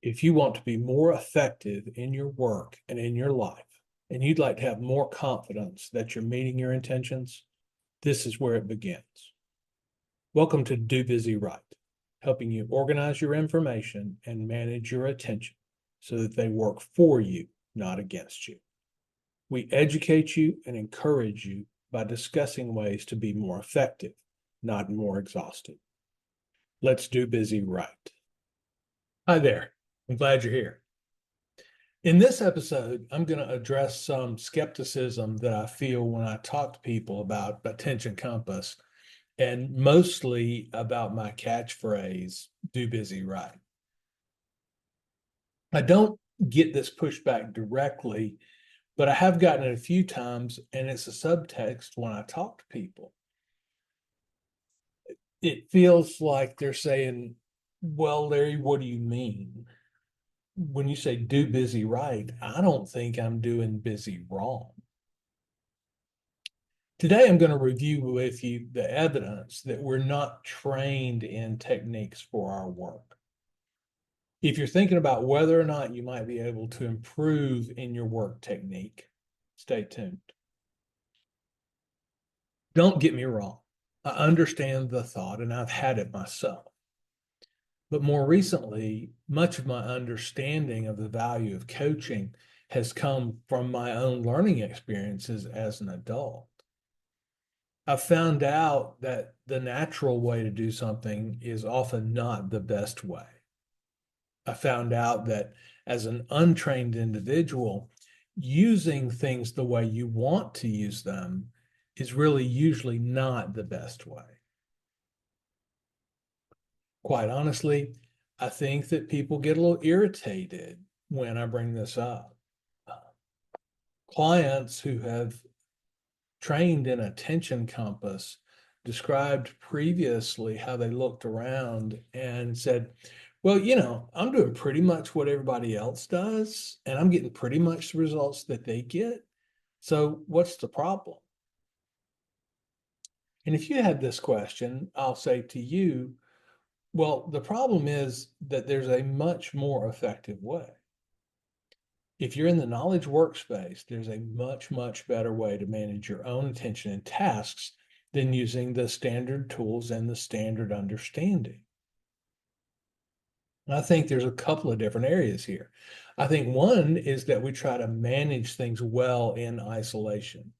If you want to be more effective in your work and in your life, and you'd like to have more confidence that you're meeting your intentions, this is where it begins. Welcome to Do Busy Right, helping you organize your information and manage your attention so that they work for you, not against you. We educate you and encourage you by discussing ways to be more effective, not more exhausted. Let's do busy right. Hi there. I'm glad you're here. In this episode, I'm going to address some skepticism that I feel when I talk to people about attention compass, and mostly about my catchphrase, do busy right. I don't get this pushback directly, but I have gotten it a few times, and it's a subtext when I talk to people. It feels like they're saying, well, Larry, what do you mean? When you say do busy right, I don't think I'm doing busy wrong. Today, I'm going to review with you the evidence that we're not trained in techniques for our work. If you're thinking about whether or not you might be able to improve in your work technique, stay tuned. Don't get me wrong. I understand the thought, and I've had it myself. But more recently, much of my understanding of the value of coaching has come from my own learning experiences as an adult. I found out that the natural way to do something is often not the best way. I found out that as an untrained individual, using things the way you want to use them is really usually not the best way. Quite honestly, I think that people get a little irritated when I bring this up. Clients who have trained in attention compass described previously how they looked around and said, well, I'm doing pretty much what everybody else does, and I'm getting pretty much the results that they get. So what's the problem? And if you had this question, I'll say to you, well, the problem is that there's a much more effective way. If you're in the knowledge workspace, there's a much, much better way to manage your own attention and tasks than using the standard tools and the standard understanding. And I think there's a couple of different areas here. I think one is that we try to manage things well in isolation.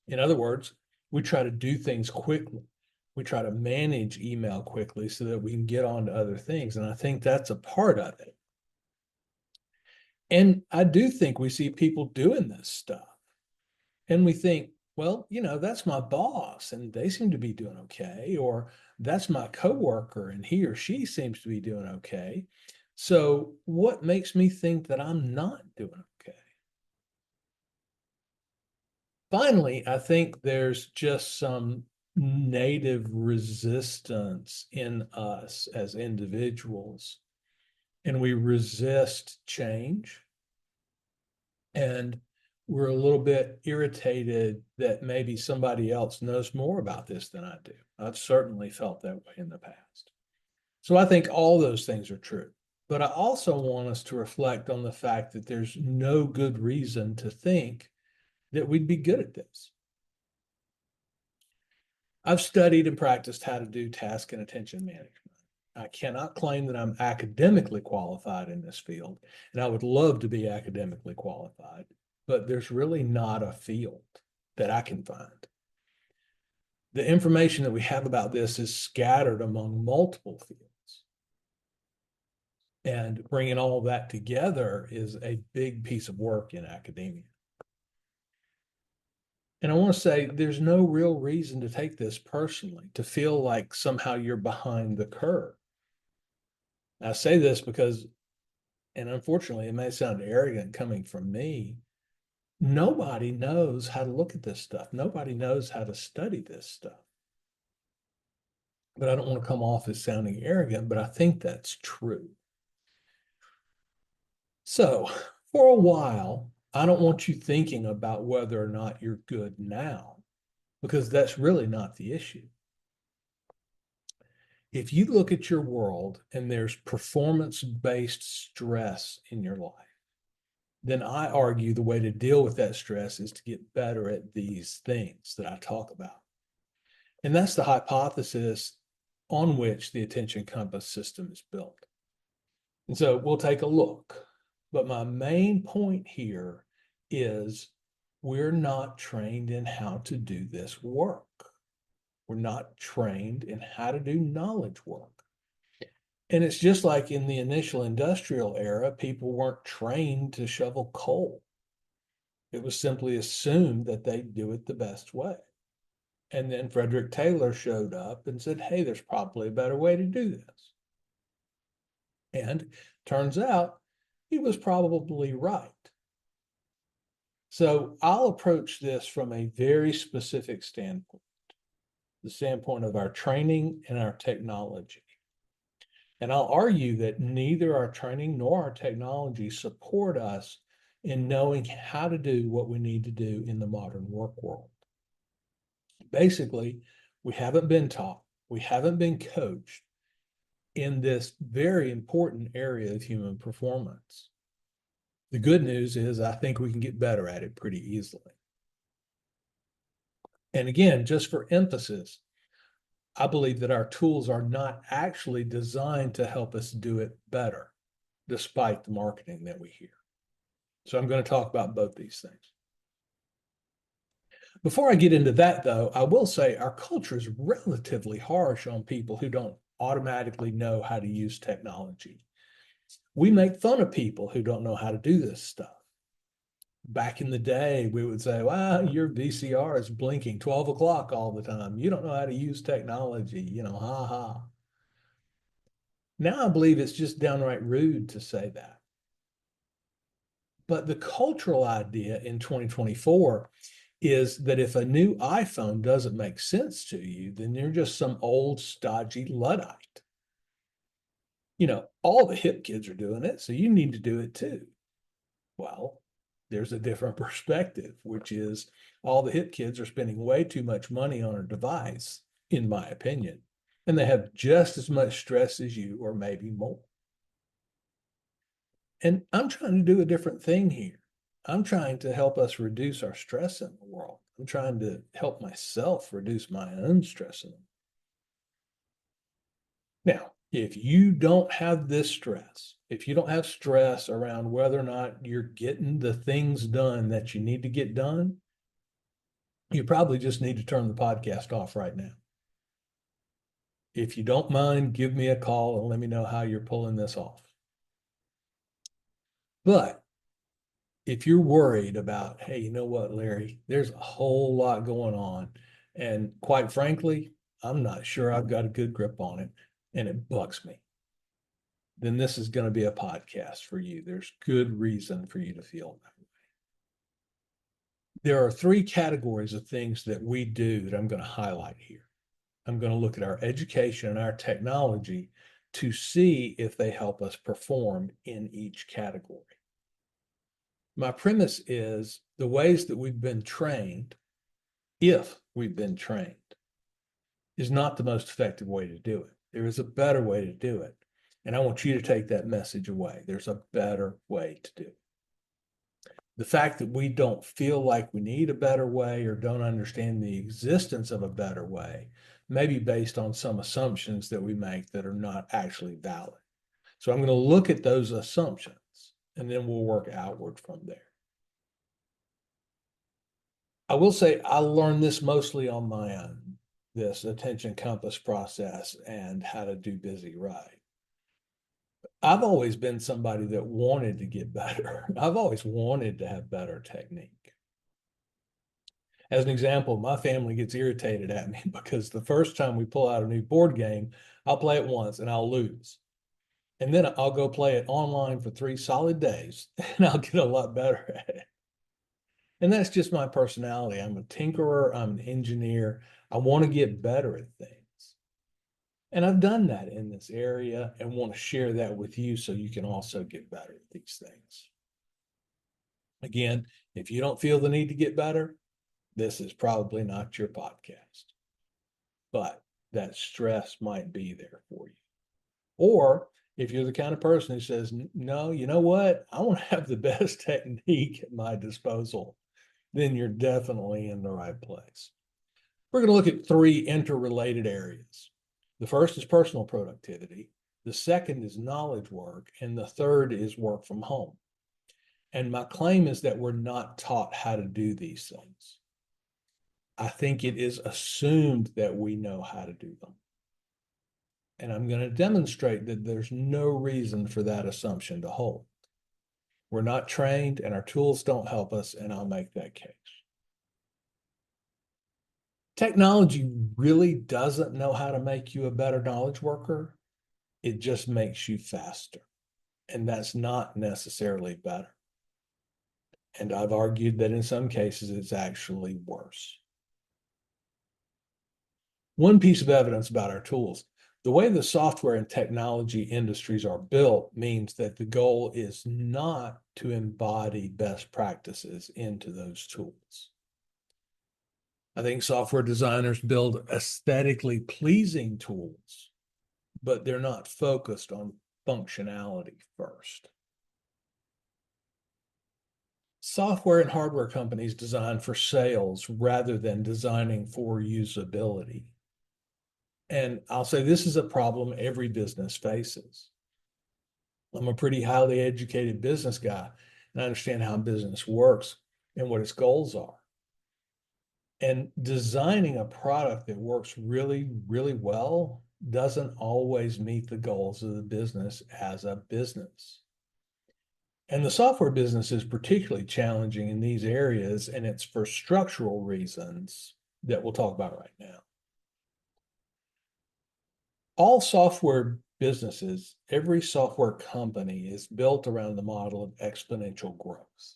In other words, we try to do things quickly. We try to manage email quickly so that we can get on to other things. And I think that's a part of it. And I do think we see people doing this stuff. And we think, well, that's my boss and they seem to be doing okay. Or that's my coworker and he or she seems to be doing okay. So what makes me think that I'm not doing okay? Finally, I think there's just some native resistance in us as individuals, and we resist change. And we're a little bit irritated that maybe somebody else knows more about this than I do. I've certainly felt that way in the past. So I think all those things are true. But I also want us to reflect on the fact that there's no good reason to think that we'd be good at this. I've studied and practiced how to do task and attention management. I cannot claim that I'm academically qualified in this field, and I would love to be academically qualified, but there's really not a field that I can find. The information that we have about this is scattered among multiple fields. And bringing all of that together is a big piece of work in academia. And I want to say there's no real reason to take this personally, to feel like somehow you're behind the curve. I say this because, and unfortunately, it may sound arrogant coming from me, nobody knows how to look at this stuff. Nobody knows how to study this stuff. But I don't want to come off as sounding arrogant, but I think that's true. So for a while, I don't want you thinking about whether or not you're good now, because that's really not the issue. If you look at your world and there's performance-based stress in your life, then I argue the way to deal with that stress is to get better at these things that I talk about. And that's the hypothesis on which the attention compass system is built. And so we'll take a look. But my main point here is we're not trained in how to do this work. We're not trained in how to do knowledge work. And it's just like in the initial industrial era, people weren't trained to shovel coal. It was simply assumed that they'd do it the best way. And then Frederick Taylor showed up and said, hey, there's probably a better way to do this. And turns out he was probably right. So I'll approach this from a very specific standpoint, the standpoint of our training and our technology. And I'll argue that neither our training nor our technology support us in knowing how to do what we need to do in the modern work world. Basically, we haven't been taught, we haven't been coached in this very important area of human performance. The good news is I think we can get better at it pretty easily. And again, just for emphasis, I believe that our tools are not actually designed to help us do it better, despite the marketing that we hear. So I'm going to talk about both these things. Before I get into that, though, I will say our culture is relatively harsh on people who don't automatically know how to use technology. We make fun of people who don't know how to do this stuff. Back in the day, we would say, wow, your VCR is blinking 12 o'clock all the time. You don't know how to use technology, ha ha. Now I believe it's just downright rude to say that. But the cultural idea in 2024 is that if a new iPhone doesn't make sense to you, then you're just some old stodgy Luddite. All the hip kids are doing it, so you need to do it too. Well, there's a different perspective, which is all the hip kids are spending way too much money on a device, in my opinion, and they have just as much stress as you, or maybe more. And I'm trying to do a different thing here. I'm trying to help us reduce our stress in the world. I'm trying to help myself reduce my own stress in the world. Now, if you don't have this stress, if you don't have stress around whether or not you're getting the things done that you need to get done, you probably just need to turn the podcast off right now. If you don't mind, give me a call and let me know how you're pulling this off. But if you're worried about, hey, you know what, Larry, there's a whole lot going on. And quite frankly, I'm not sure I've got a good grip on it and it bugs me. Then this is going to be a podcast for you. There's good reason for you to feel that way. There are three categories of things that we do that I'm going to highlight here. I'm going to look at our education and our technology to see if they help us perform in each category. My premise is the ways that we've been trained, if we've been trained, is not the most effective way to do it. There is a better way to do it. And I want you to take that message away. There's a better way to do it. The fact that we don't feel like we need a better way or don't understand the existence of a better way may be based on some assumptions that we make that are not actually valid. So I'm going to look at those assumptions and then we'll work outward from there. I will say I learned this mostly on my own, this attention compass process and how to do busy right. I've always been somebody that wanted to get better. I've always wanted to have better technique. As an example, my family gets irritated at me because the first time we pull out a new board game, I'll play it once and I'll lose. And then I'll go play it online for 3 solid days and I'll get a lot better at it. And that's just my personality. I'm a tinkerer, I'm an engineer. I want to get better at things. And I've done that in this area and want to share that with you so you can also get better at these things. Again, if you don't feel the need to get better, this is probably not your podcast. But that stress might be there for you. Or if you're the kind of person who says, no, you know what? I want to have the best technique at my disposal, then you're definitely in the right place. We're going to look at three interrelated areas. The first is personal productivity. The second is knowledge work. And the third is work from home. And my claim is that we're not taught how to do these things. I think it is assumed that we know how to do them. And I'm going to demonstrate that there's no reason for that assumption to hold. We're not trained and our tools don't help us, and I'll make that case. Technology really doesn't know how to make you a better knowledge worker. It just makes you faster. And that's not necessarily better. And I've argued that in some cases, it's actually worse. One piece of evidence about our tools: the way the software and technology industries are built means that the goal is not to embody best practices into those tools. I think software designers build aesthetically pleasing tools, but they're not focused on functionality first. Software and hardware companies design for sales rather than designing for usability. And I'll say this is a problem every business faces. I'm a pretty highly educated business guy, and I understand how business works and what its goals are. And designing a product that works really, really well doesn't always meet the goals of the business as a business. And the software business is particularly challenging in these areas, and it's for structural reasons that we'll talk about right now. All software businesses, every software company is built around the model of exponential growth.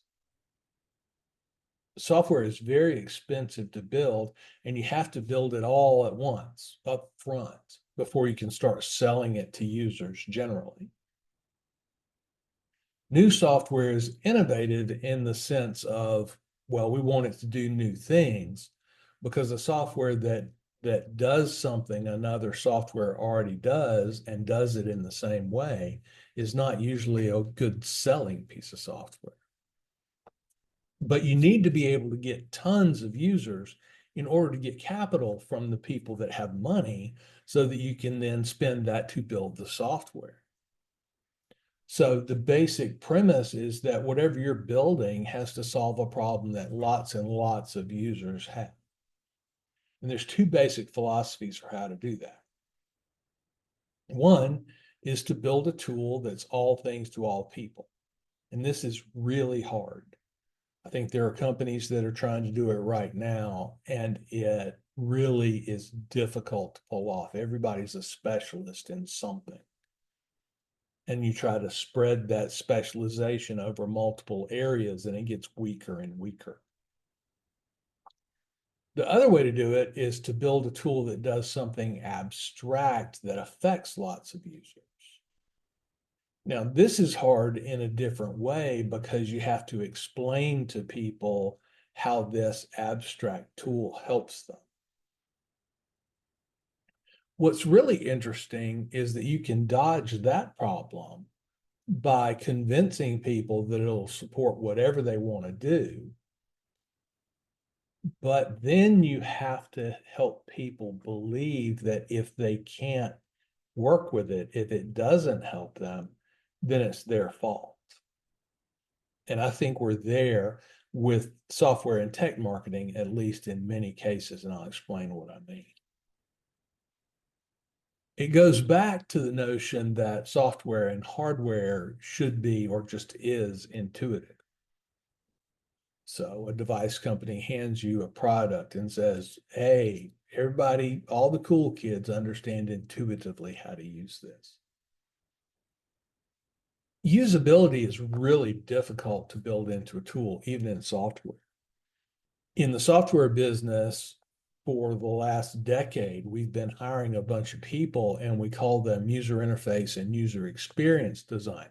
Software is very expensive to build, and you have to build it all at once, up front, before you can start selling it to users generally. New software is innovative in the sense of, well, we want it to do new things, because the software that does something another software already does and does it in the same way is not usually a good selling piece of software. But you need to be able to get tons of users in order to get capital from the people that have money so that you can then spend that to build the software. So the basic premise is that whatever you're building has to solve a problem that lots and lots of users have. And there's two basic philosophies for how to do that. One is to build a tool that's all things to all people. And this is really hard. I think there are companies that are trying to do it right now, and it really is difficult to pull off. Everybody's a specialist in something. And you try to spread that specialization over multiple areas, and it gets weaker and weaker. The other way to do it is to build a tool that does something abstract that affects lots of users. Now, this is hard in a different way because you have to explain to people how this abstract tool helps them. What's really interesting is that you can dodge that problem by convincing people that it'll support whatever they want to do. But then you have to help people believe that if they can't work with it, if it doesn't help them, then it's their fault. And I think we're there with software and tech marketing, at least in many cases, and I'll explain what I mean. It goes back to the notion that software and hardware should be, or just is, intuitive. So a device company hands you a product and says, hey, everybody, all the cool kids understand intuitively how to use this. Usability is really difficult to build into a tool, even in software. In the software business, for the last decade, we've been hiring a bunch of people, and we call them user interface and user experience designers.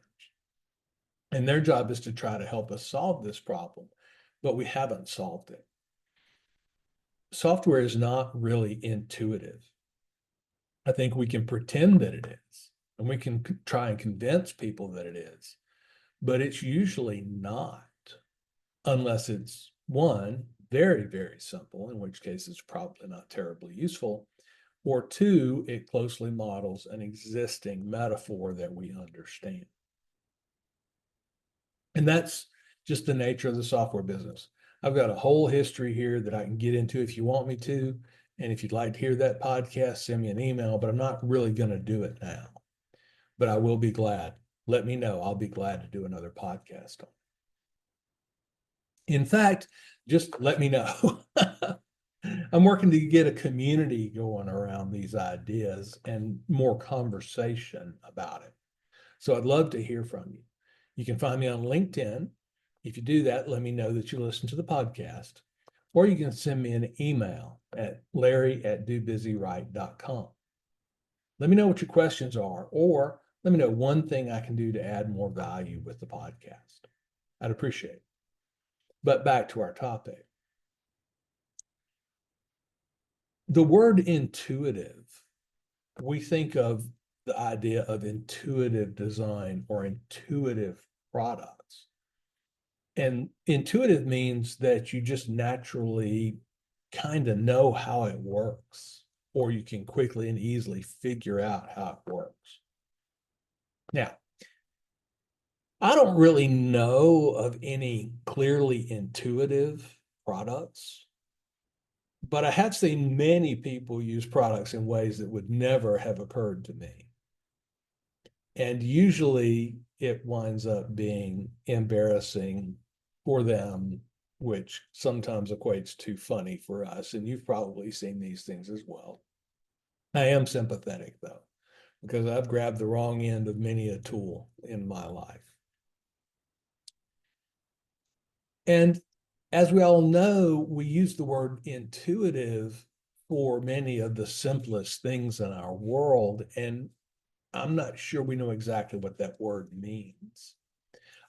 And their job is to try to help us solve this problem, but we haven't solved it. Software is not really intuitive. I think we can pretend that it is, and we can try and convince people that it is, but it's usually not, unless it's one, very, very simple, in which case it's probably not terribly useful, or two, it closely models an existing metaphor that we understand. And that's just the nature of the software business. I've got a whole history here that I can get into if you want me to. And if you'd like to hear that podcast, send me an email, but I'm not really going to do it now. But I will be glad. Let me know. I'll be glad to do another podcast on it. In fact, just let me know. I'm working to get a community going around these ideas and more conversation about it. So I'd love to hear from you. You can find me on LinkedIn. If you do that, let me know that you listen to the podcast, or you can send me an email at larry@dobusyright.com. Let me know what your questions are, or let me know one thing I can do to add more value with the podcast. I'd appreciate it. But back to our topic. The word intuitive, we think of the idea of intuitive design or intuitive products. And intuitive means that you just naturally kind of know how it works, or you can quickly and easily figure out how it works. Now, I don't really know of any clearly intuitive products, but I have seen many people use products in ways that would never have occurred to me. And usually it winds up being embarrassing for them, which sometimes equates to funny for us. And you've probably seen these things as well. I am sympathetic though, because I've grabbed the wrong end of many a tool in my life. And as we all know, we use the word intuitive for many of the simplest things in our world. And I'm not sure we know exactly what that word means.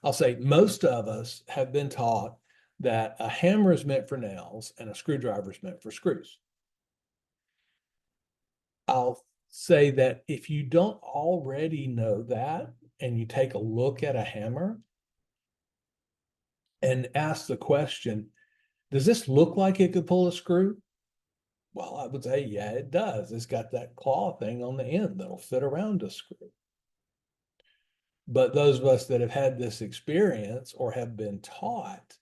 I'll say most of us have been taught that a hammer is meant for nails and a screwdriver is meant for screws. I'll say that if you don't already know that and you take a look at a hammer and ask the question, does this look like it could pull a screw? Well, I would say, yeah, it does. It's got that claw thing on the end that'll fit around a screw. But those of us that have had this experience or have been taught,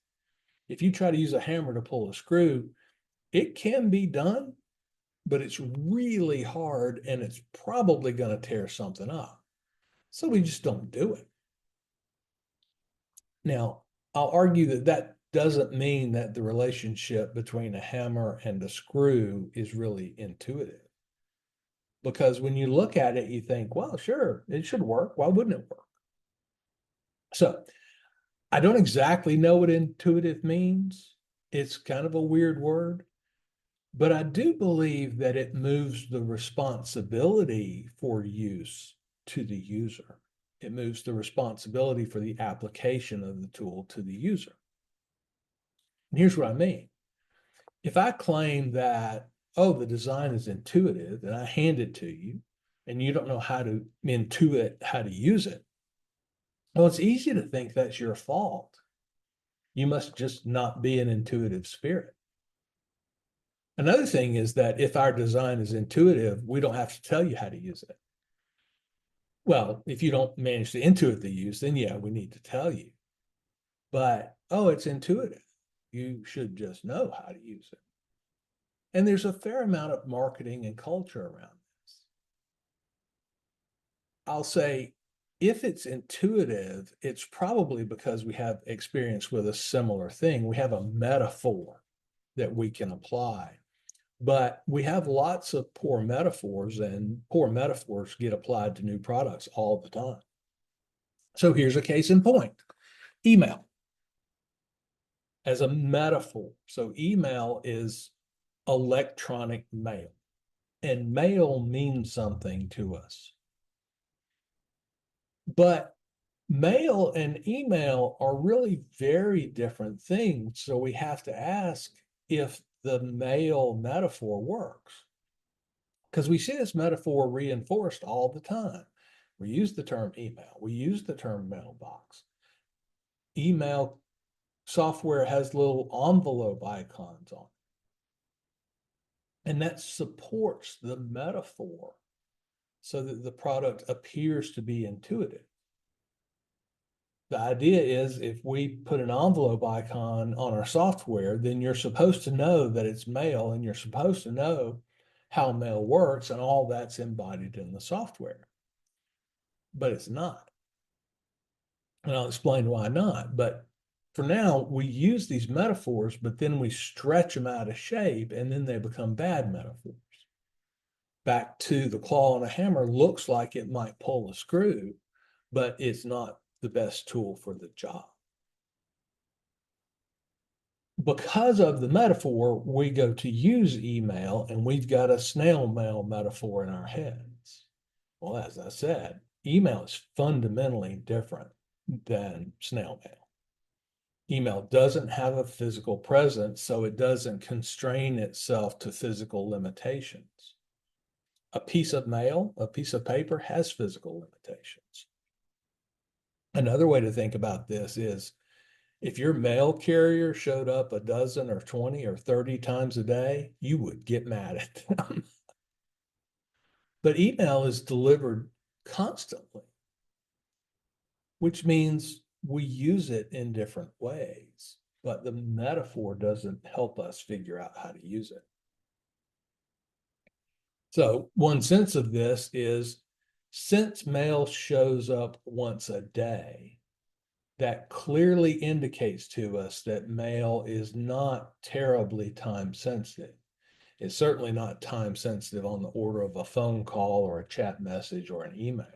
if you try to use a hammer to pull a screw, it can be done, but it's really hard and it's probably going to tear something up. So we just don't do it. Now, I'll argue that that doesn't mean that the relationship between a hammer and a screw is really intuitive. Because when you look at it, you think, well, sure, it should work. Why wouldn't it work? So I don't exactly know what intuitive means. It's kind of a weird word, but I do believe that it moves the responsibility for use to the user. It moves the responsibility for the application of the tool to the user. And here's what I mean. If I claim that, oh, the design is intuitive and I hand it to you and you don't know how to intuit how to use it, well, it's easy to think that's your fault. You must just not be an intuitive spirit. Another thing is that if our design is intuitive, we don't have to tell you how to use it. Well, if you don't manage to intuit the use, then yeah, we need to tell you. But, oh, it's intuitive. You should just know how to use it. And there's a fair amount of marketing and culture around this. I'll say, if it's intuitive, it's probably because we have experience with a similar thing. We have a metaphor that we can apply. But we have lots of poor metaphors, and poor metaphors get applied to new products all the time. So here's a case in point. Email as a metaphor. So email is electronic mail, and mail means something to us. But mail and email are really very different things. So we have to ask if the mail metaphor works. because we see this metaphor reinforced all the time. We use the term email. We use the term mailbox. Email software has little envelope icons on it. And that supports the metaphor so that the product appears to be intuitive. The idea is if we put an envelope icon on our software, then you're supposed to know that it's mail and you're supposed to know how mail works, and all that's embodied in the software. But it's not. And I'll explain why not. But for now, we use these metaphors, but then we stretch them out of shape, and then they become bad metaphors. Back to the claw on a hammer looks like it might pull a screw, but it's not the best tool for the job. Because of the metaphor, we go to use email, and we've got a snail mail metaphor in our heads. Well, as I said, email is fundamentally different than snail mail. Email doesn't have a physical presence, so it doesn't constrain itself to physical limitations. A piece of mail, a piece of paper, has physical limitations. Another way to think about this is if your mail carrier showed up a dozen or 20 or 30 times a day, you would get mad at them. But email is delivered constantly, which means we use it in different ways, but the metaphor doesn't help us figure out how to use it. So one sense of this is, since mail shows up once a day, that clearly indicates to us that mail is not terribly time sensitive. It's certainly not time sensitive on the order of a phone call or a chat message or an email.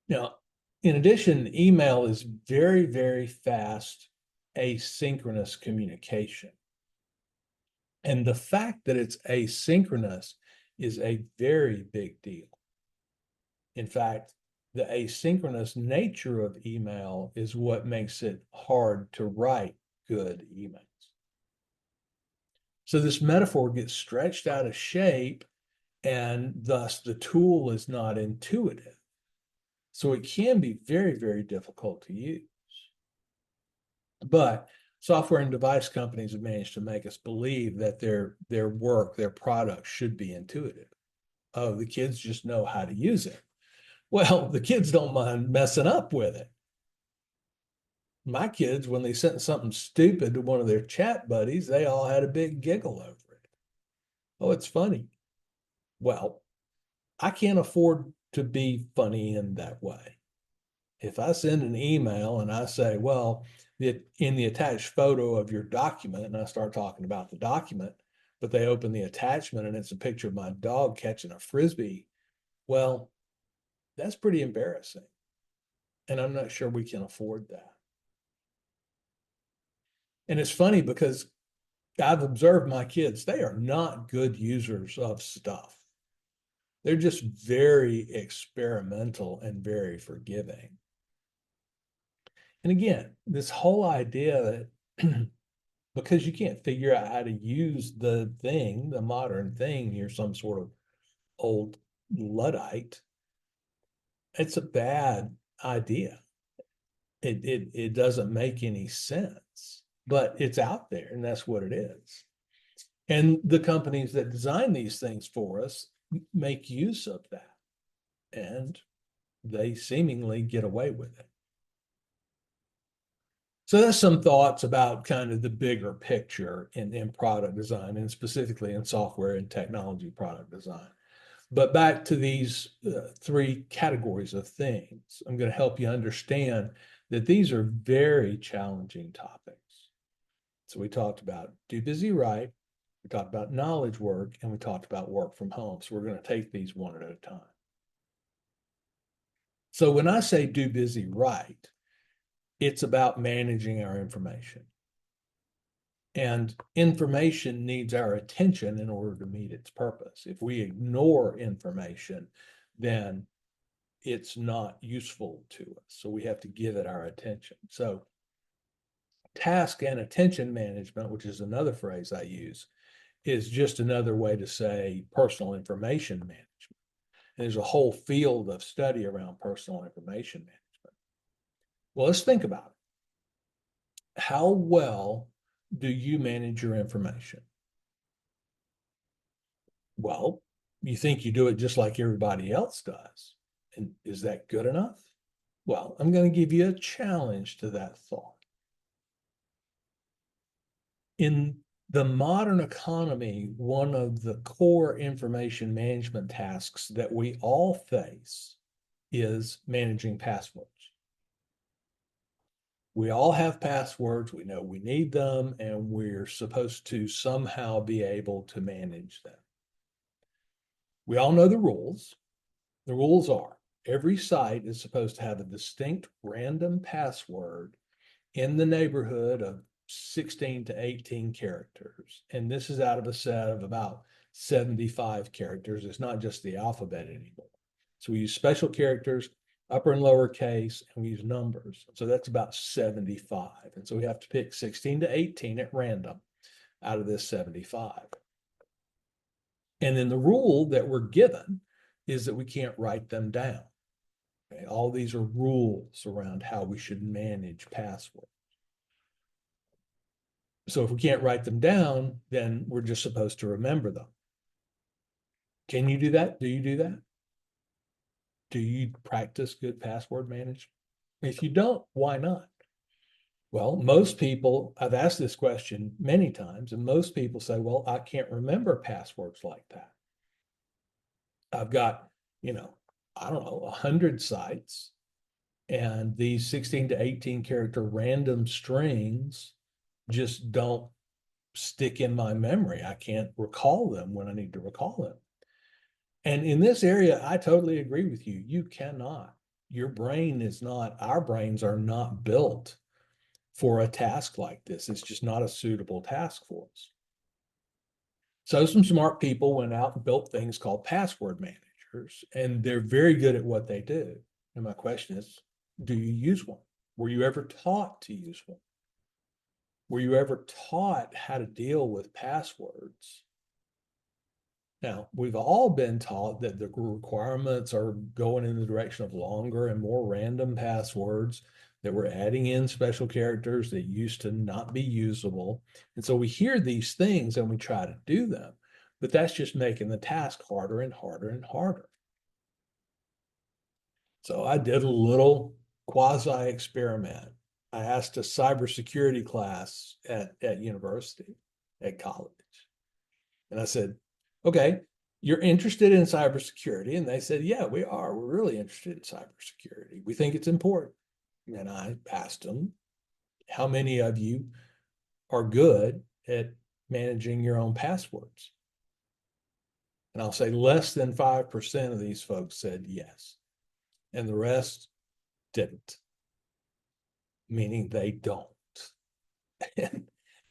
Now, in addition, email is very, very fast asynchronous communication. And the fact that it's asynchronous is a very big deal. In fact, the asynchronous nature of email is what makes it hard to write good emails. So this metaphor gets stretched out of shape, and thus the tool is not intuitive. So it can be very, very difficult to use. But software and device companies have managed to make us believe that their work, their product should be intuitive. Oh, the kids just know how to use it. Well, the kids don't mind messing up with it. My kids, when they sent something stupid to one of their chat buddies, they all had a big giggle over it. Oh, it's funny. Well, I can't afford to be funny in that way. If I send an email and I say, well, in the attached photo of your document, and I start talking about the document, but they open the attachment and it's a picture of my dog catching a frisbee, well, that's pretty embarrassing. And I'm not sure we can afford that. And it's funny because I've observed my kids, they are not good users of stuff. They're just very experimental and very forgiving. And again, this whole idea that because you can't figure out how to use the thing, the modern thing, you're some sort of old Luddite, it's a bad idea. It doesn't make any sense, but it's out there, and that's what it is. And the companies that design these things for us make use of that, and they seemingly get away with it. So that's some thoughts about kind of the bigger picture in product design, and specifically in software and technology product design. But back to these three categories of things, I'm going to help you understand that these are very challenging topics. So we talked about do busy right, we talked about knowledge work, and we talked about work from home. So we're going to take these one at a time. So when I say do busy right, it's about managing our information. And information needs our attention in order to meet its purpose. If we ignore information, then it's not useful to us. So we have to give it our attention. So task and attention management, which is another phrase I use, is just another way to say personal information management. And there's a whole field of study around personal information management. Well, let's think about it. How well do you manage your information? Well, you think you do it just like everybody else does. And is that good enough? Well, I'm going to give you a challenge to that thought. In the modern economy, one of the core information management tasks that we all face is managing passwords. We all have passwords. We know we need them, and we're supposed to somehow be able to manage them. We all know the rules. The rules are every site is supposed to have a distinct random password in the neighborhood of 16 to 18 characters. And this is out of a set of about 75 characters. It's not just the alphabet anymore. So we use special characters, upper and lower case, and we use numbers. So that's about 75. And so we have to pick 16 to 18 at random out of this 75. And then the rule that we're given is that we can't write them down. Okay? All these are rules around how we should manage passwords. So if we can't write them down, then we're just supposed to remember them. Can you do that? Do you do that? Do you practice good password management? If you don't, why not? Well, most people, I've asked this question many times, and most people say, well, I can't remember passwords like that. I've got, I don't know, 100 sites, and these 16 to 18 character random strings just don't stick in my memory. I can't recall them when I need to recall them. And in this area, I totally agree with you. You cannot. Your brain is not, our brains are not built for a task like this. It's just not a suitable task for us. So some smart people went out and built things called password managers, and they're very good at what they do. And my question is, do you use one? Were you ever taught to use one? Were you ever taught how to deal with passwords? Now, we've all been taught that the requirements are going in the direction of longer and more random passwords, that we're adding in special characters that used to not be usable. And so we hear these things and we try to do them, but that's just making the task harder and harder and harder. So I did a little quasi experiment. I asked a cybersecurity class at university, at college. And I said, okay, you're interested in cybersecurity. And they said, yeah, we are. We're really interested in cybersecurity. We think it's important. And I asked them, how many of you are good at managing your own passwords? And I'll say less than 5% of these folks said yes. And the rest didn't, meaning they don't.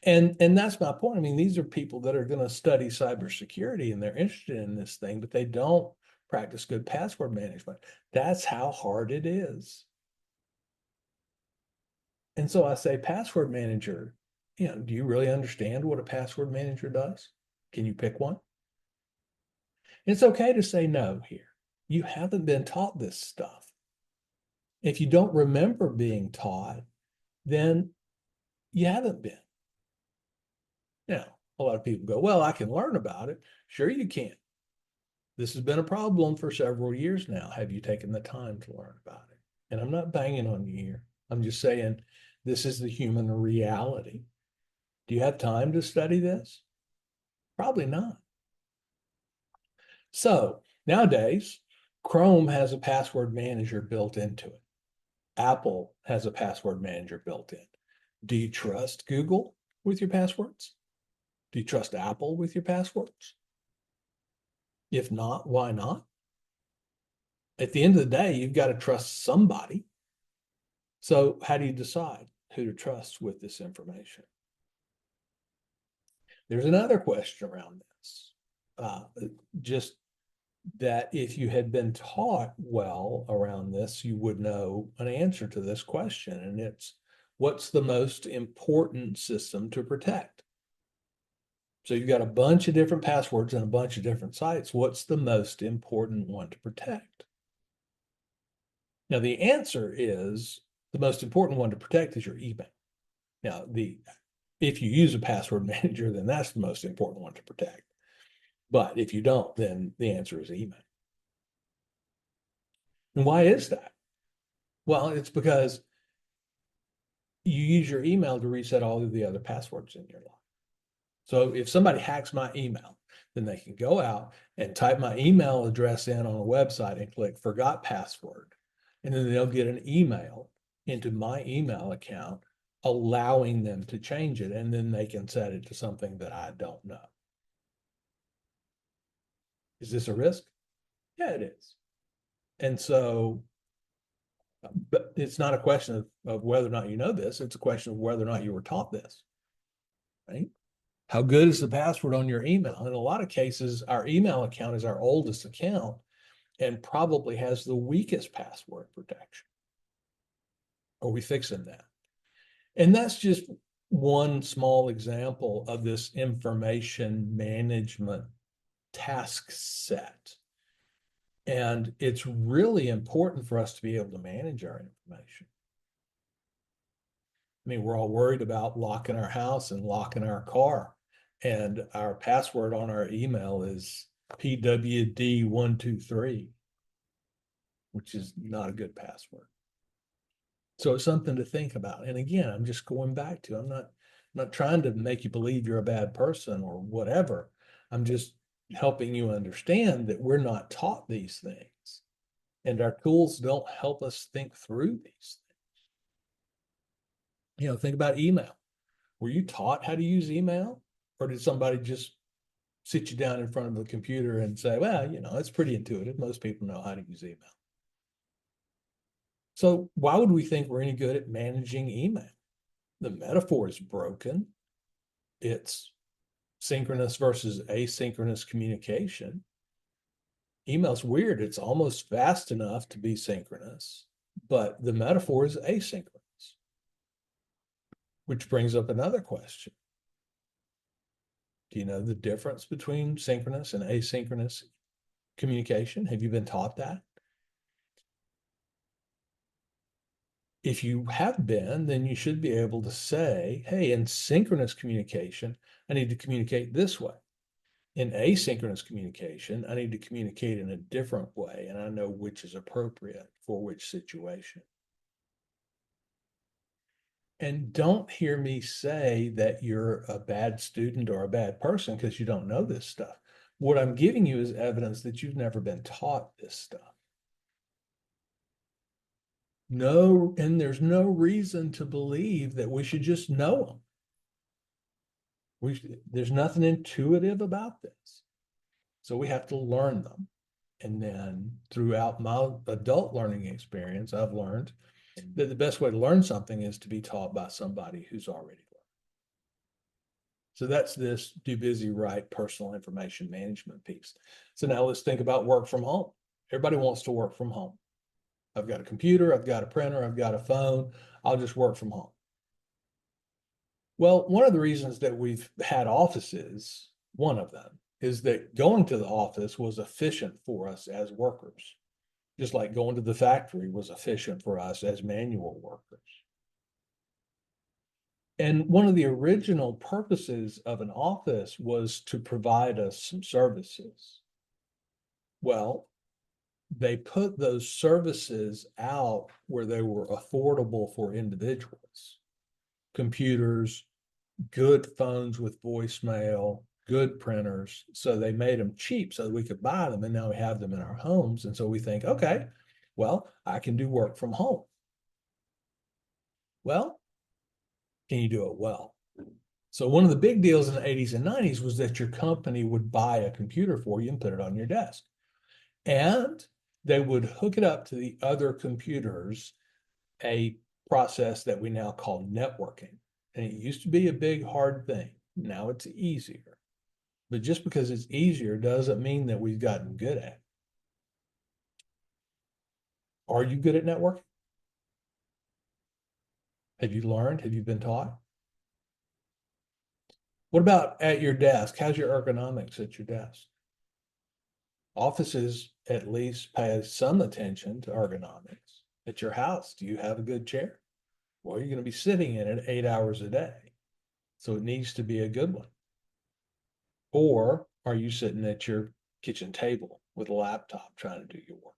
And that's my point. I mean, these are people that are going to study cybersecurity and they're interested in this thing, but they don't practice good password management. That's how hard it is. And so I say, password manager, do you really understand what a password manager does? Can you pick one? It's okay to say no here. You haven't been taught this stuff. If you don't remember being taught, then you haven't been. Now, a lot of people go, well, I can learn about it. Sure, you can. This has been a problem for several years now. Have you taken the time to learn about it? And I'm not banging on you here. I'm just saying this is the human reality. Do you have time to study this? Probably not. So nowadays, Chrome has a password manager built into it. Apple has a password manager built in. Do you trust Google with your passwords? Do you trust Apple with your passwords? If not, why not? At the end of the day, you've got to trust somebody. So how do you decide who to trust with this information? There's another question around this. Just that if you had been taught well around this, you would know an answer to this question. And it's, what's the most important system to protect? So you've got a bunch of different passwords and a bunch of different sites. What's the most important one to protect? Now, the answer is the most important one to protect is your email. Now, if you use a password manager, then that's the most important one to protect. But if you don't, then the answer is email. And why is that? Well, it's because you use your email to reset all of the other passwords in your life. So if somebody hacks my email, then they can go out and type my email address in on a website and click forgot password. And then they'll get an email into my email account allowing them to change it. And then they can set it to something that I don't know. Is this a risk? Yeah, it is. And so, but it's not a question of whether or not you know this. It's a question of whether or not you were taught this, right? How good is the password on your email? In a lot of cases, our email account is our oldest account and probably has the weakest password protection. Are we fixing that? And that's just one small example of this information management task set. And it's really important for us to be able to manage our information. I mean, we're all worried about locking our house and locking our car. And our password on our email is PWD123, which is not a good password. So it's something to think about. And again, I'm just going back to, I'm not trying to make you believe you're a bad person or whatever. I'm just helping you understand that we're not taught these things. And our tools don't help us think through these things. You know, think about email. Were you taught how to use email? Or did somebody just sit you down in front of the computer and say, well, you know, it's pretty intuitive. Most people know how to use email. So why would we think we're any good at managing email? The metaphor is broken. It's synchronous versus asynchronous communication. Email's weird. It's almost fast enough to be synchronous, but the metaphor is asynchronous, which brings up another question. Do you know the difference between synchronous and asynchronous communication? Have you been taught that? If you have been, then you should be able to say, hey, in synchronous communication, I need to communicate this way. In asynchronous communication, I need to communicate in a different way, and I know which is appropriate for which situation. And don't hear me say that you're a bad student or a bad person because you don't know this stuff. What I'm giving you is evidence that you've never been taught this stuff. No, and there's no reason to believe that we should just know them. There's nothing intuitive about this. So we have to learn them. And then throughout my adult learning experience, I've learned that the best way to learn something is to be taught by somebody who's already learned. So that's this do busy, write personal information management piece. So now let's think about work from home. Everybody wants to work from home. I've got a computer, I've got a printer, I've got a phone. I'll just work from home. Well, one of the reasons that we've had offices, one of them, is that going to the office was efficient for us as workers, just like going to the factory was efficient for us as manual workers. And one of the original purposes of an office was to provide us some services. Well, they put those services out where they were affordable for individuals. Computers, good phones with voicemail, good printers. So they made them cheap so that we could buy them. And now we have them in our homes. And so we think, okay, well, I can do work from home. Well, can you do it well? So one of the big deals in the 80s and 90s was that your company would buy a computer for you and put it on your desk. And they would hook it up to the other computers, a process that we now call networking. And it used to be a big, hard thing. Now it's easier. But just because it's easier doesn't mean that we've gotten good at it. Are you good at networking? Have you learned? Have you been taught? What about at your desk? How's your ergonomics at your desk? Offices at least pay some attention to ergonomics. At your house, do you have a good chair? Well, you're going to be sitting in it 8 hours a day. So it needs to be a good one. Or are you sitting at your kitchen table with a laptop trying to do your work?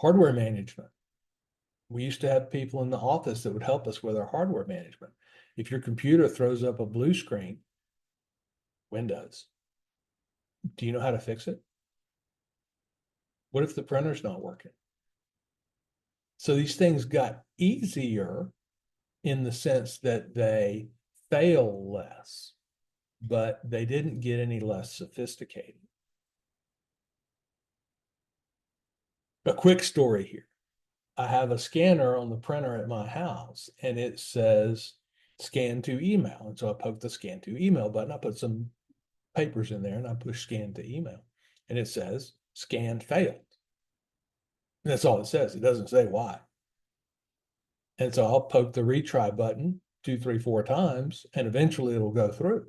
Hardware management. We used to have people in the office that would help us with our hardware management. If your computer throws up a blue screen, Windows, do you know how to fix it? What if the printer's not working? So these things got easier in the sense that they fail less, but they didn't get any less sophisticated. A quick story here. I have a scanner on the printer at my house and it says scan to email. And so I poke the scan to email button. I put some papers in there and I push scan to email and it says scan failed. And that's all it says. It doesn't say why. And so I'll poke the retry button 2, 3, 4 times and eventually it'll go through.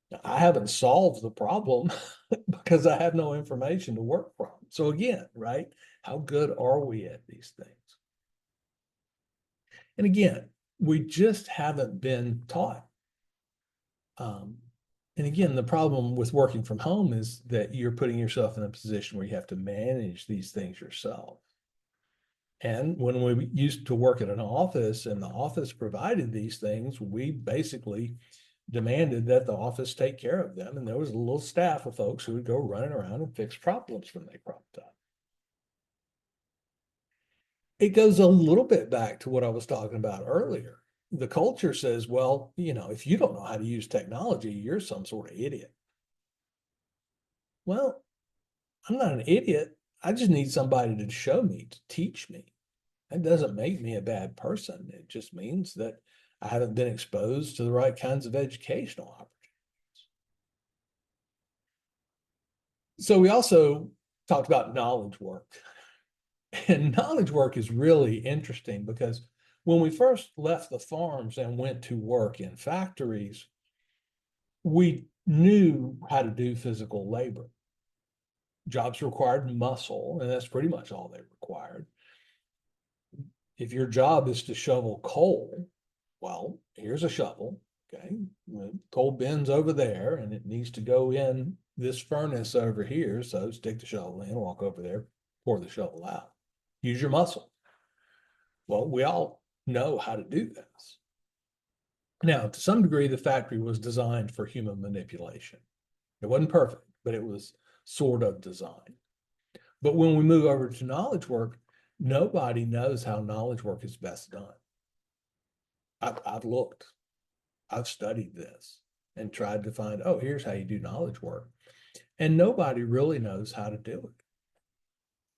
Now, I haven't solved the problem because I have no information to work from. So again, right? How good are we at these things? And again, we just haven't been taught. And again, the problem with working from home is that you're putting yourself in a position where you have to manage these things yourself. And when we used to work at an office and the office provided these things, we basically demanded that the office take care of them. And there was a little staff of folks who would go running around and fix problems when they cropped up. It goes a little bit back to what I was talking about earlier. The culture says, well, if you don't know how to use technology, you're some sort of idiot. Well, I'm not an idiot. I just need somebody to show me, to teach me. That doesn't make me a bad person. It just means that I haven't been exposed to the right kinds of educational opportunities. So we also talked about knowledge work. And knowledge work is really interesting because when we first left the farms and went to work in factories, we knew how to do physical labor. Jobs required muscle, and that's pretty much all they required. If your job is to shovel coal, well, here's a shovel, okay? The coal bin's over there, and it needs to go in this furnace over here, so stick the shovel in, walk over there, pour the shovel out. Use your muscle. Well, we all know how to do this. Now, to some degree, the factory was designed for human manipulation. It wasn't perfect, but it was sort of designed. But when we move over to knowledge work, nobody knows how knowledge work is best done. I've looked, I've studied this and tried to find, oh, here's how you do knowledge work. And nobody really knows how to do it.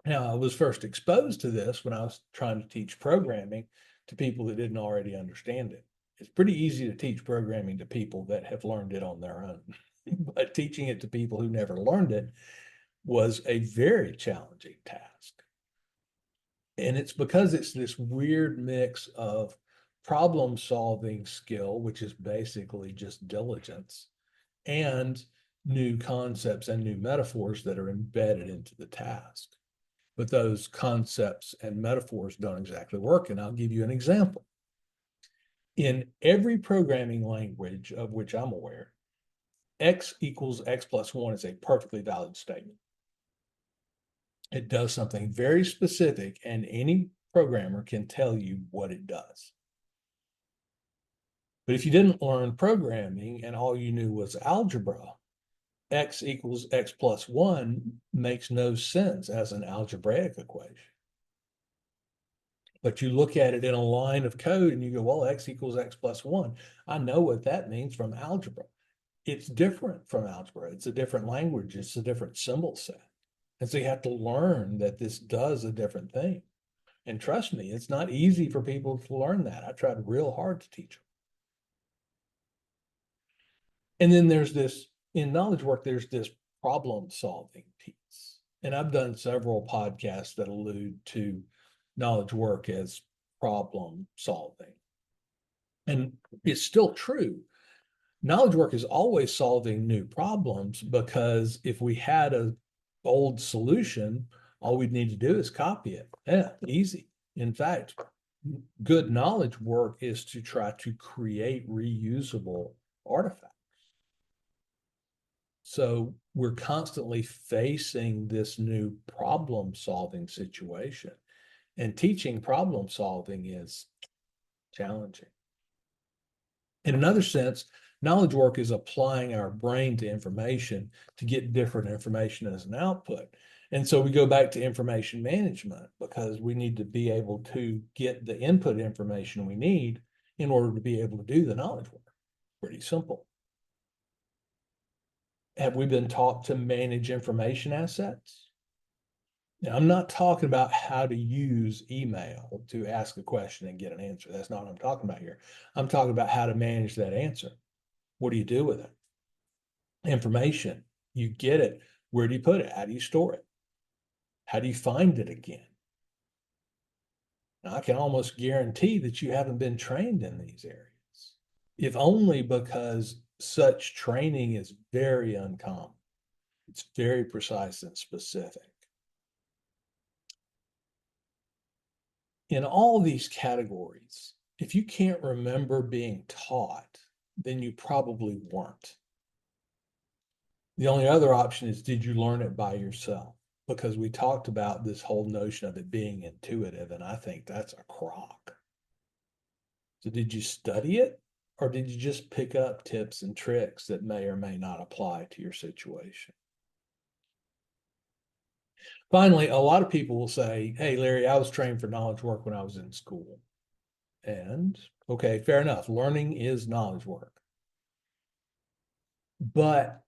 Now, I was first exposed to this when I was trying to teach programming to people that didn't already understand it. It's pretty easy to teach programming to people that have learned it on their own, but teaching it to people who never learned it was a very challenging task. And it's because it's this weird mix of problem solving skill, which is basically just diligence, and new concepts and new metaphors that are embedded into the task. But those concepts and metaphors don't exactly work. And I'll give you an example. In every programming language of which I'm aware, x equals x plus 1 is a perfectly valid statement. It does something very specific, and any programmer can tell you what it does. But if you didn't learn programming and all you knew was algebra, x equals x plus 1 makes no sense as an algebraic equation. But you look at it in a line of code and you go, well, x equals x plus 1. I know what that means from algebra. It's different from algebra. It's a different language. It's a different symbol set. And so you have to learn that this does a different thing. And trust me, it's not easy for people to learn that. I tried real hard to teach them. And then there's this, in knowledge work, there's this problem solving piece. And I've done several podcasts that allude to knowledge work as problem solving. And it's still true. Knowledge work is always solving new problems, because if we had a old solution, all we'd need to do is copy it. Yeah, easy. In fact, good knowledge work is to try to create reusable artifacts. So we're constantly facing this new problem solving situation, and teaching problem solving is challenging. In another sense, knowledge work is applying our brain to information to get different information as an output. And so we go back to information management, because we need to be able to get the input information we need in order to be able to do the knowledge work. Pretty simple. Have we been taught to manage information assets? Now, I'm not talking about how to use email to ask a question and get an answer. That's not what I'm talking about here. I'm talking about how to manage that answer. What do you do with it? Information, you get it. Where do you put it? How do you store it? How do you find it again? Now, I can almost guarantee that you haven't been trained in these areas, if only because such training is very uncommon. It's very precise and specific. In all these categories, if you can't remember being taught, then you probably weren't. The only other option is, did you learn it by yourself? Because we talked about this whole notion of it being intuitive, and I think that's a crock. So did you study it, or did you just pick up tips and tricks that may or may not apply to your situation? Finally, a lot of people will say, hey, Larry, I was trained for knowledge work when I was in school. And okay, fair enough. Learning is knowledge work. But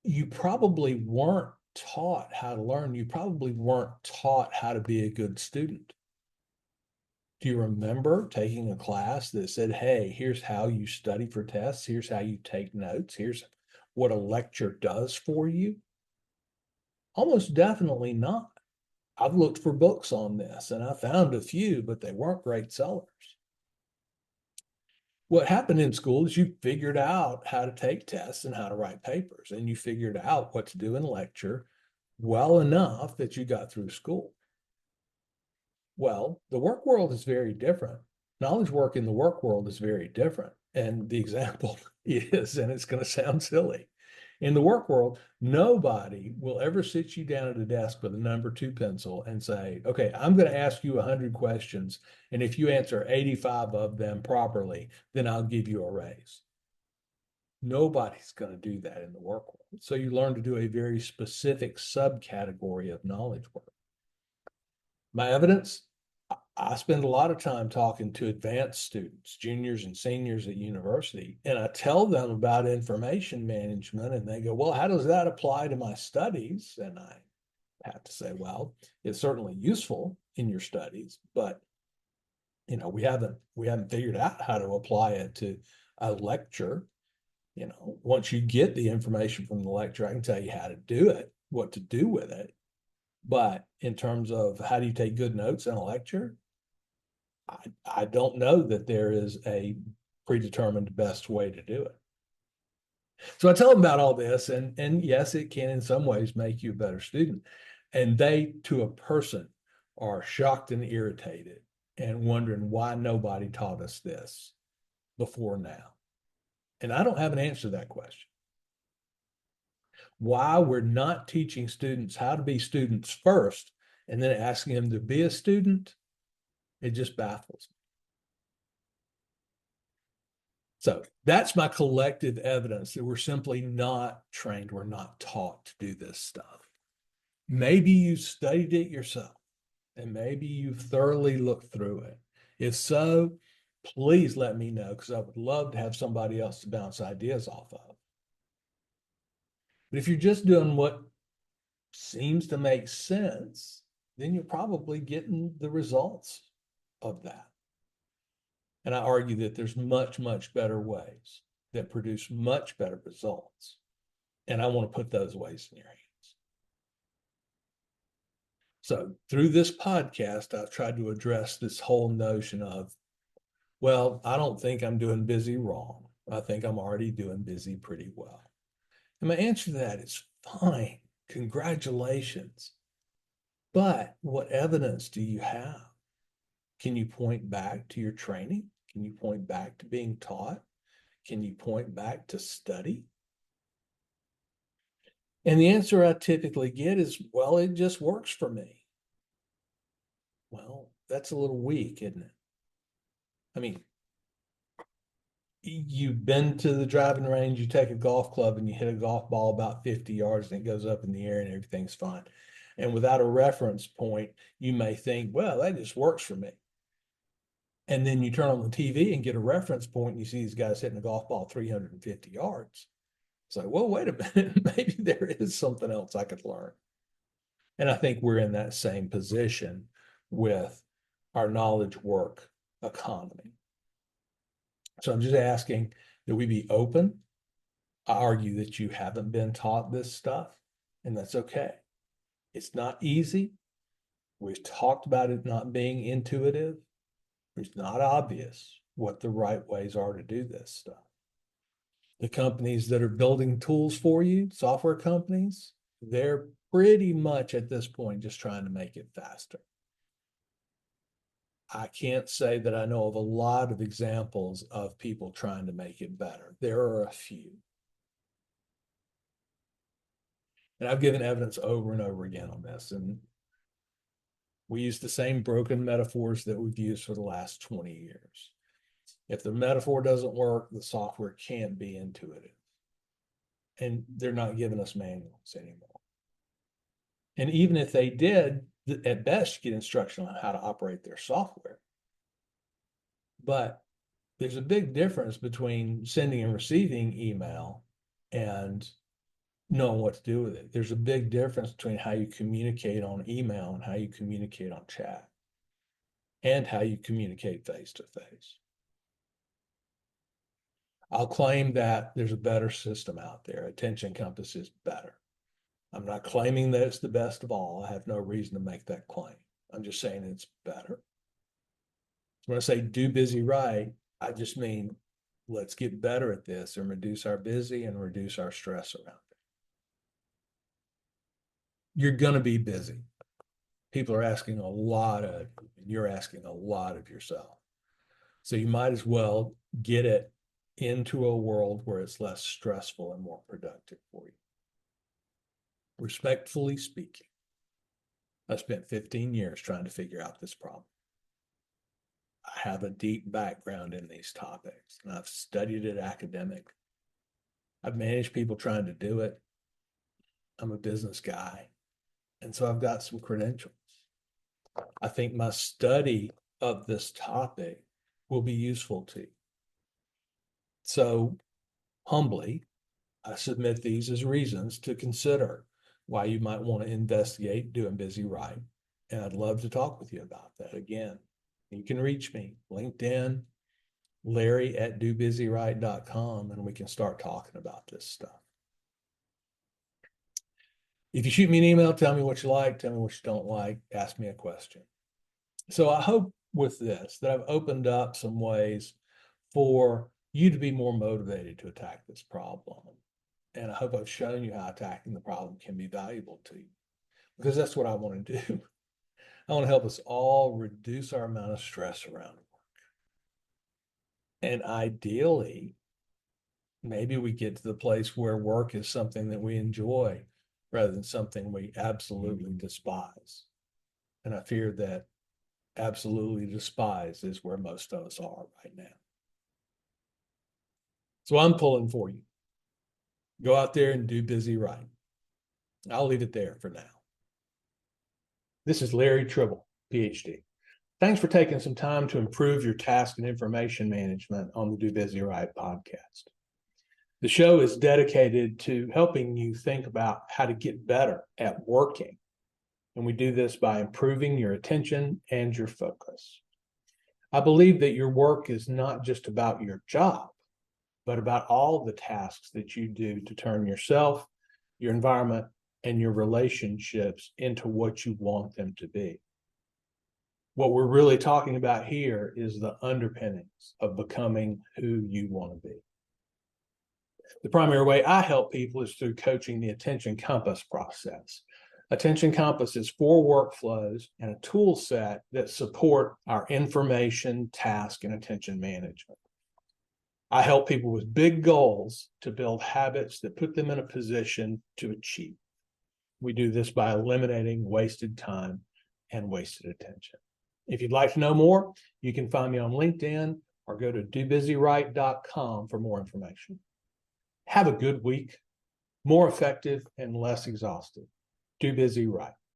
you probably weren't taught how to learn. You probably weren't taught how to be a good student. Do you remember taking a class that said, hey, here's how you study for tests, here's how you take notes, here's what a lecture does for you? Almost definitely not. I've looked for books on this and I found a few, but they weren't great sellers. What happened in school is you figured out how to take tests and how to write papers, and you figured out what to do in lecture well enough that you got through school. Well, the work world is very different. Knowledge work in the work world is very different. And the example is, and it's going to sound silly, in the work world, nobody will ever sit you down at a desk with a #2 pencil and say, okay, I'm going to ask you 100 questions. And if you answer 85 of them properly, then I'll give you a raise. Nobody's going to do that in the work world. So you learn to do a very specific subcategory of knowledge work. My evidence, I spend a lot of time talking to advanced students, juniors and seniors at university, and I tell them about information management, and they go, well, how does that apply to my studies? And I have to say, well, it's certainly useful in your studies, but we haven't figured out how to apply it to a lecture. Once you get the information from the lecture, I can tell you how to do it, what to do with it. But in terms of how do you take good notes in a lecture, I don't know that there is a predetermined best way to do it. So I tell them about all this, and yes, it can in some ways make you a better student. And they, to a person, are shocked and irritated and wondering why nobody taught us this before now. And I don't have an answer to that question. Why we're not teaching students how to be students first and then asking them to be a student, it just baffles me. So that's my collective evidence that we're simply not trained, we're not taught to do this stuff. Maybe you studied it yourself, and maybe you've thoroughly looked through it. If so, please let me know, because I would love to have somebody else to bounce ideas off of. But if you're just doing what seems to make sense, then you're probably getting the results of that. And I argue that there's much, much better ways that produce much better results. And I want to put those ways in your hands. So through this podcast, I've tried to address this whole notion of Well, I don't think I'm doing busy wrong. I think I'm already doing busy pretty well. And my answer to that is fine. Congratulations. But what evidence do you have? Can you point back to your training? Can you point back to being taught? Can you point back to study? And the answer I typically get is, well, it just works for me. Well, that's a little weak, isn't it? I mean, you've been to the driving range, you take a golf club and you hit a golf ball about 50 yards and it goes up in the air and everything's fine. And without a reference point, you may think, well, that just works for me. And then you turn on the TV and get a reference point and you see these guys hitting a golf ball 350 yards. It's like, well, wait a minute, maybe there is something else I could learn. And I think we're in that same position with our knowledge work economy. So I'm just asking that we be open. I argue that you haven't been taught this stuff, and that's okay. It's not easy. We've talked about it not being intuitive. It's not obvious what the right ways are to do this stuff. The companies that are building tools for you, software companies, they're pretty much at this point just trying to make it faster. I can't say that I know of a lot of examples of people trying to make it better. There are a few. And I've given evidence over and over again on this. And we use the same broken metaphors that we've used for the last 20 years. If the metaphor doesn't work, the software can't be intuitive. And they're not giving us manuals anymore. And even if they did, at best, get instruction on how to operate their software. But there's a big difference between sending and receiving email and knowing what to do with it. There's a big difference between how you communicate on email and how you communicate on chat and how you communicate face to face. I'll claim that there's a better system out there. Attention Compass is better. I'm not claiming that it's the best of all. I have no reason to make that claim. I'm just saying it's better. When I say do busy right, I just mean let's get better at this and reduce our busy and reduce our stress around it. You're going to be busy. People are asking a lot of, and you're asking a lot of yourself. So you might as well get it into a world where it's less stressful and more productive for you. Respectfully speaking, I spent 15 years trying to figure out this problem. I have a deep background in these topics, and I've studied it academically. I've managed people trying to do it. I'm a business guy, and so I've got some credentials. I think my study of this topic will be useful to you. So, humbly, I submit these as reasons to consider why you might want to investigate doing busy right. And I'd love to talk with you about that. Again, you can reach me, LinkedIn, Larry@dobusyright.com, and we can start talking about this stuff. If you shoot me an email, tell me what you like, tell me what you don't like, ask me a question. So I hope with this that I've opened up some ways for you to be more motivated to attack this problem. And I hope I've shown you how attacking the problem can be valuable to you, because that's what I want to do. I want to help us all reduce our amount of stress around work. And ideally, maybe we get to the place where work is something that we enjoy rather than something we absolutely despise. And I fear that absolutely despise is where most of us are right now. So I'm pulling for you. Go out there and do busy right. I'll leave it there for now. This is Larry Tribble, Ph.D. Thanks for taking some time to improve your task and information management on the Do Busy Right podcast. The show is dedicated to helping you think about how to get better at working. And we do this by improving your attention and your focus. I believe that your work is not just about your job, but about all the tasks that you do to turn yourself, your environment, and your relationships into what you want them to be. What we're really talking about here is the underpinnings of becoming who you want to be. The primary way I help people is through coaching the attention compass process. Attention compass is 4 workflows and a tool set that support our information, task, and attention management. I help people with big goals to build habits that put them in a position to achieve. We do this by eliminating wasted time and wasted attention. If you'd like to know more, you can find me on LinkedIn or go to dobusywrite.com for more information. Have a good week, more effective and less exhausted. Do busy right.